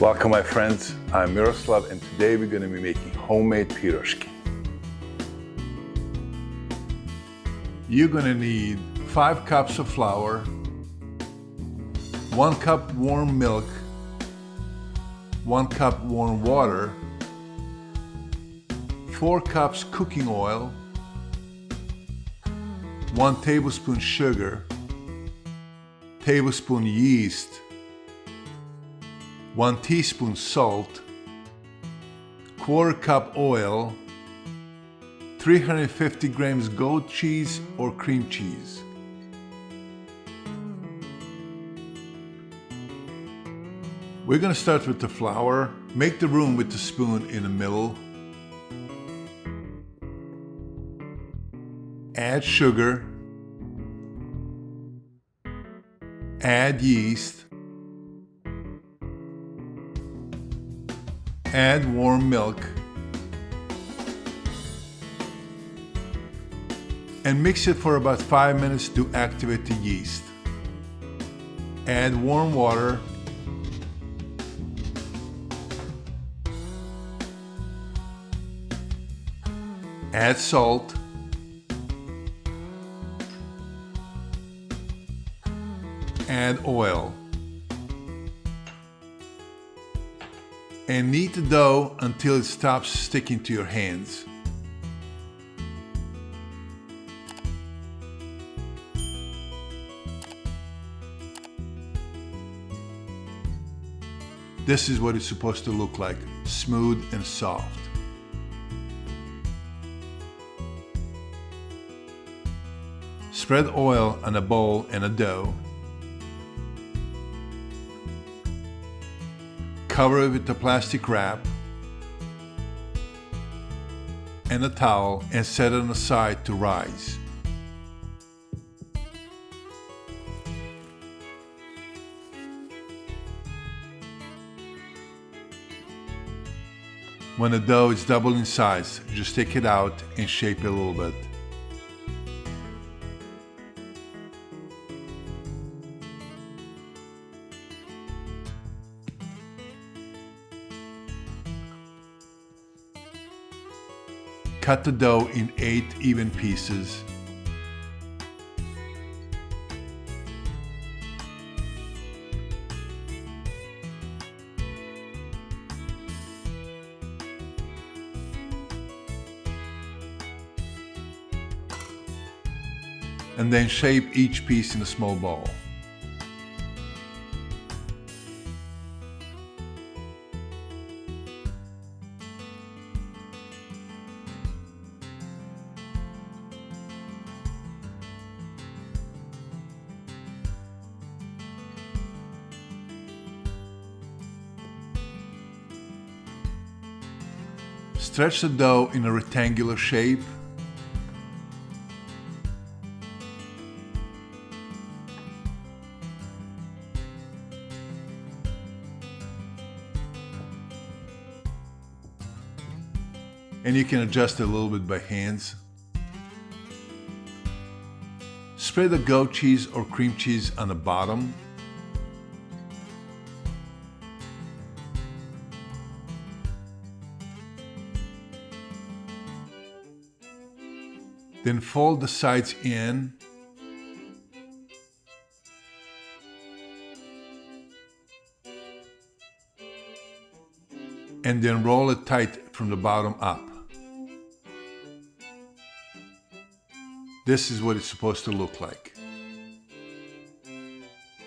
Welcome my friends, I'm Miroslav and today we're going to be making homemade piroshki. You're going to need 5 cups of flour, 1 cup warm milk, 1 cup warm water, 4 cups cooking oil, 1 tablespoon sugar, tablespoon yeast, 1 teaspoon salt, 1/4 cup oil, 350 grams goat cheese or cream cheese. We're going to start with the flour. Make the room with the spoon in the middle. Add sugar. Add yeast. Add warm milk. And mix it for about 5 minutes to activate the yeast. Add warm water. Add salt. Add oil. And knead the dough until it stops sticking to your hands. This is what it's supposed to look like, smooth and soft. Spread oil on a bowl and a dough. Cover it with a plastic wrap and a towel and set it on the side to rise. When the dough is double in size, just take it out and shape it a little bit. Cut the dough in 8 even pieces. And then shape each piece in a small ball. Stretch the dough in a rectangular shape. And you can adjust it a little bit by hands. Spread the goat cheese or cream cheese on the bottom. Then fold the sides in. And then roll it tight from the bottom up. This is what it's supposed to look like.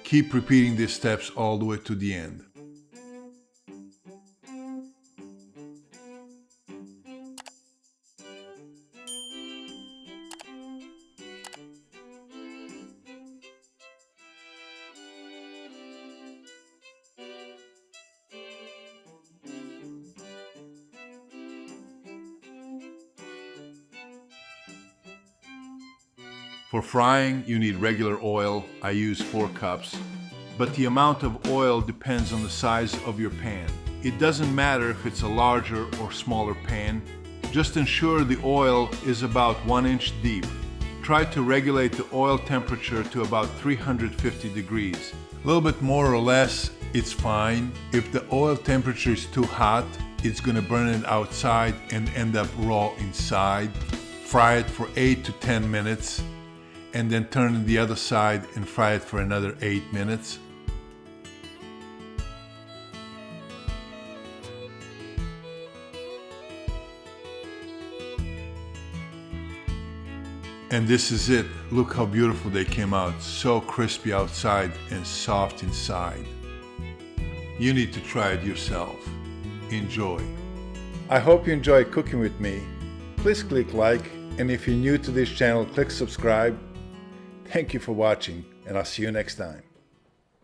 Keep repeating these steps all the way to the end. For frying, you need regular oil. I use 4 cups, but the amount of oil depends on the size of your pan. It doesn't matter if it's a larger or smaller pan. Just ensure the oil is about 1 inch deep. Try to regulate the oil temperature to about 350 degrees. A little bit more or less it's fine. If the oil temperature is too hot, it's gonna burn it outside and end up raw inside. Fry it for 8 to 10 minutes and then turn it the other side and fry it for another 8 minutes. And this is it. Look how beautiful they came out. So crispy outside and soft inside. You need to try it yourself. Enjoy. I hope you enjoy cooking with me. Please click like, and if you're new to this channel, click subscribe. Thank you for watching, and I'll see you next time.